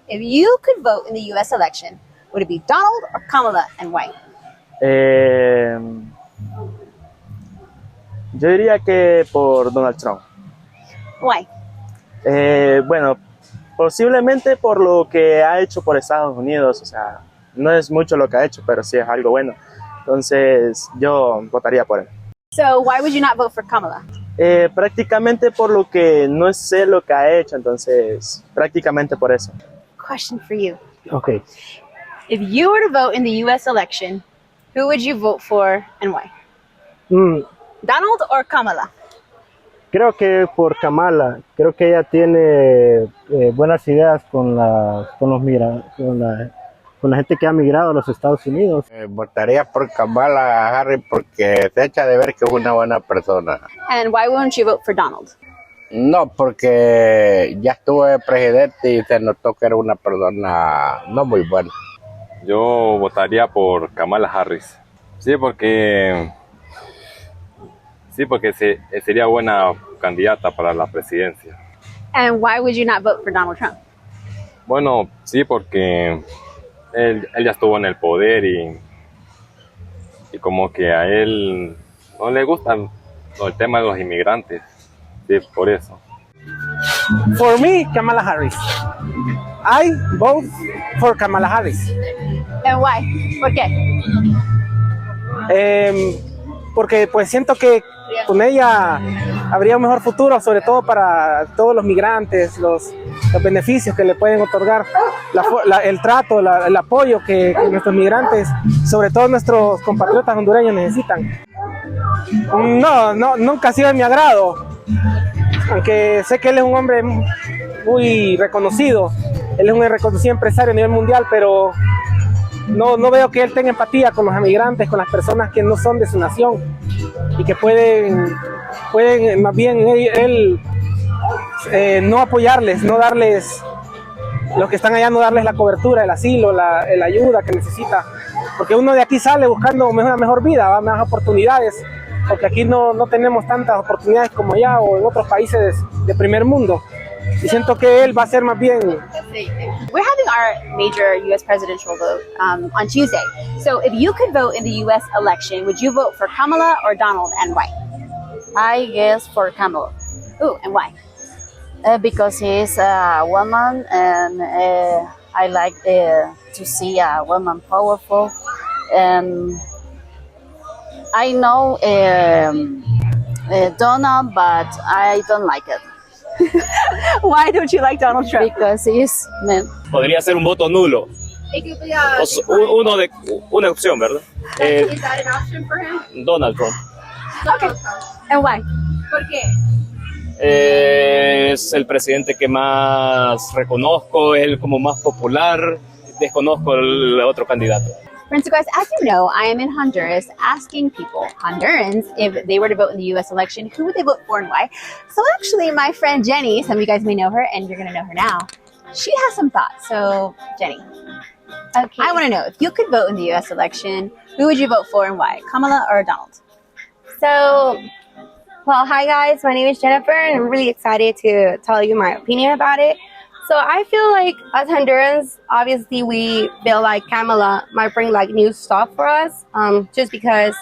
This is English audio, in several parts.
If you could vote in the U.S. election, would it be Donald or Kamala, and why? Yo diría que por Donald Trump. Why? Bueno, posiblemente por lo que ha hecho por Estados Unidos, o sea, no es mucho lo que ha hecho, pero sí es algo bueno. Entonces, yo votaría por él. So why would you not vote for Kamala? Prácticamente por lo que no sé lo que ha hecho, entonces, prácticamente por eso. Question for you. Okay. If you were to vote in the U.S. election, who would you vote for and why? Donald or Kamala? Creo que por Kamala. Creo que ella tiene buenas ideas con la gente que ha migrado a los Estados Unidos. Votaría por Kamala Harris porque se echa de ver que es una buena persona. And why wouldn't you vote for Donald? No, porque ya estuvo de presidente y se notó que era una persona no muy buena. Yo votaría por Kamala Harris. Sí, porque sería buena candidata para la presidencia. And why would you not vote for Donald Trump? Bueno, sí, porque él ya estuvo en el poder y como que a él no le gusta el tema de los inmigrantes. Sí, por eso. For me, Kamala Harris. I vote for Kamala Harris. And why? ¿Por qué? Porque pues siento que con ella habría un mejor futuro, sobre todo para todos los migrantes, los beneficios que le pueden otorgar, el trato, el apoyo que nuestros migrantes, sobre todo nuestros compatriotas hondureños, necesitan. No, nunca ha sido de mi agrado, aunque sé que él es un hombre muy reconocido, él es un reconocido empresario a nivel mundial, pero no veo que él tenga empatía con los emigrantes, con las personas que no son de su nación y que pueden más bien él no apoyarles, no darles, los que están allá no darles la cobertura, el asilo, la ayuda que necesita, porque uno de aquí sale buscando una mejor vida, más oportunidades, porque aquí no tenemos tantas oportunidades como allá o en otros países de primer mundo. Y siento que él va a ser más bien. We're having our major U.S. presidential vote on Tuesday. So if you could vote in the U.S. election, would you vote for Kamala or Donald, and why? I guess for Kamala. Ooh, and why? Because he's a woman, and I like to see a woman powerful. And I know Donald, but I don't like it. Why don't you like Donald Trump? Because he's man. Podría ser un voto nulo. Una opción, ¿verdad? Is that an option for him? Donald Trump. Okay. And why? ¿Por qué? Es el presidente que más reconozco, es el como más popular. Desconozco el otro candidato. Friends, guys, as you know, I am in Honduras asking people, Hondurans, if they were to vote in the U.S. election, who would they vote for and why? So actually, my friend Jenny, some of you guys may know her, and you're going to know her now, she has some thoughts. So, Jenny, Okay. I want to know, if you could vote in the U.S. election, who would you vote for and why? Kamala or Donald? So, well, hi guys, my name is Jennifer, and I'm really excited to tell you my opinion about it. So I feel like as Hondurans, obviously we feel like Kamala might bring like new stuff for us, just because,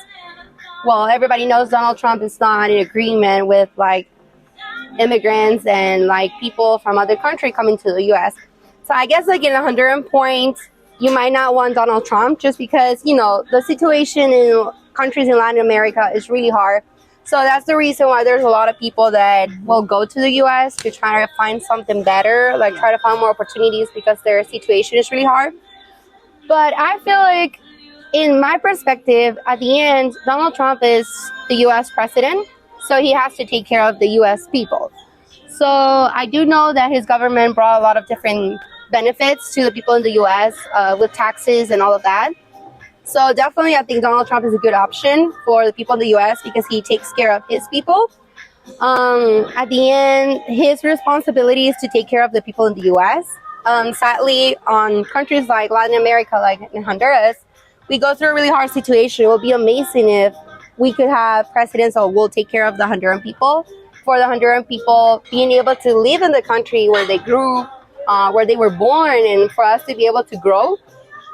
well, everybody knows Donald Trump is not in agreement with like immigrants and like people from other countries coming to the U.S. So I guess like in a Honduran point, you might not want Donald Trump just because, you know, the situation in countries in Latin America is really hard. So that's the reason why there's a lot of people that will go to the U.S. to try to find something better, like try to find more opportunities because their situation is really hard. But I feel like, in my perspective, at the end, Donald Trump is the U.S. president, so he has to take care of the U.S. people. So I do know that his government brought a lot of different benefits to the people in the U.S. With taxes and all of that. So definitely, I think Donald Trump is a good option for the people in the U.S. because he takes care of his people. At the end, his responsibility is to take care of the people in the U.S. Sadly, on countries like Latin America, like in Honduras, we go through a really hard situation. It would be amazing if we could have presidents that will take care of the Honduran people. For the Honduran people being able to live in the country where they grew, where they were born, and for us to be able to grow.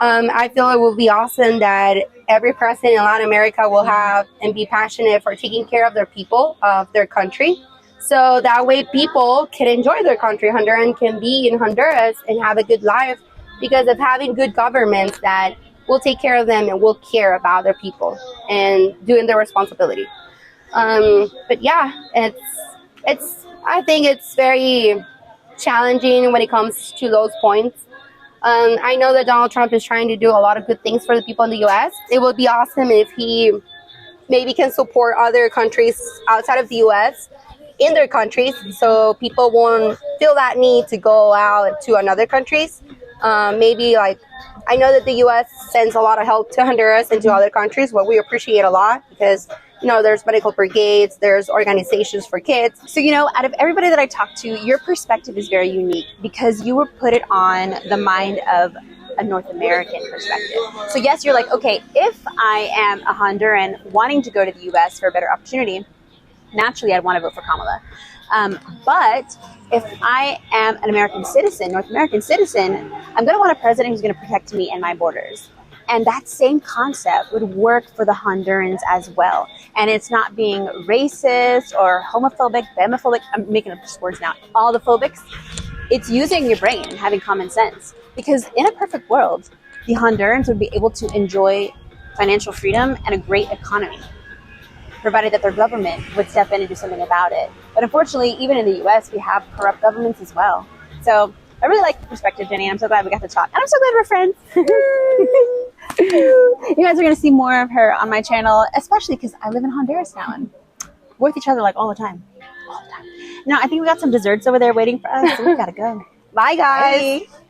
I feel it will be awesome that every president in Latin America will have and be passionate for taking care of their people, of their country. So that way people can enjoy their country. Honduran can be in Honduras and have a good life because of having good governments that will take care of them and will care about their people and doing their responsibility. But yeah, I think it's very challenging when it comes to those points. I know that Donald Trump is trying to do a lot of good things for the people in the U.S. It would be awesome if he maybe can support other countries outside of the U.S. in their countries, so people won't feel that need to go out to another countries. Maybe like, I know that the U.S. sends a lot of help to Honduras and to other countries, what we appreciate a lot because, you know, there's medical brigades, there's organizations for kids. So, you know, out of everybody that I talked to, your perspective is very unique because you were put it on the mind of a North American perspective. So yes, you're like, okay, if I am a Honduran wanting to go to the U.S. for a better opportunity, naturally I'd want to vote for Kamala. But if I am an American citizen, North American citizen, I'm going to want a president who's going to protect me and my borders. And that same concept would work for the Hondurans as well. And it's not being racist or homophobic, femophobic, I'm making up just words now, all the phobics. It's using your brain and having common sense. Because in a perfect world, the Hondurans would be able to enjoy financial freedom and a great economy, provided that their government would step in and do something about it. But unfortunately, even in the U.S., we have corrupt governments as well. So I really like the perspective, Jenny, and I'm so glad we got to talk. And I'm so glad we're friends. You guys are going to see more of her on my channel, especially because I live in Honduras now and we're with each other like all the time. All the time. Now, I think we got some desserts over there waiting for us, so we got to go. Bye, guys. Bye.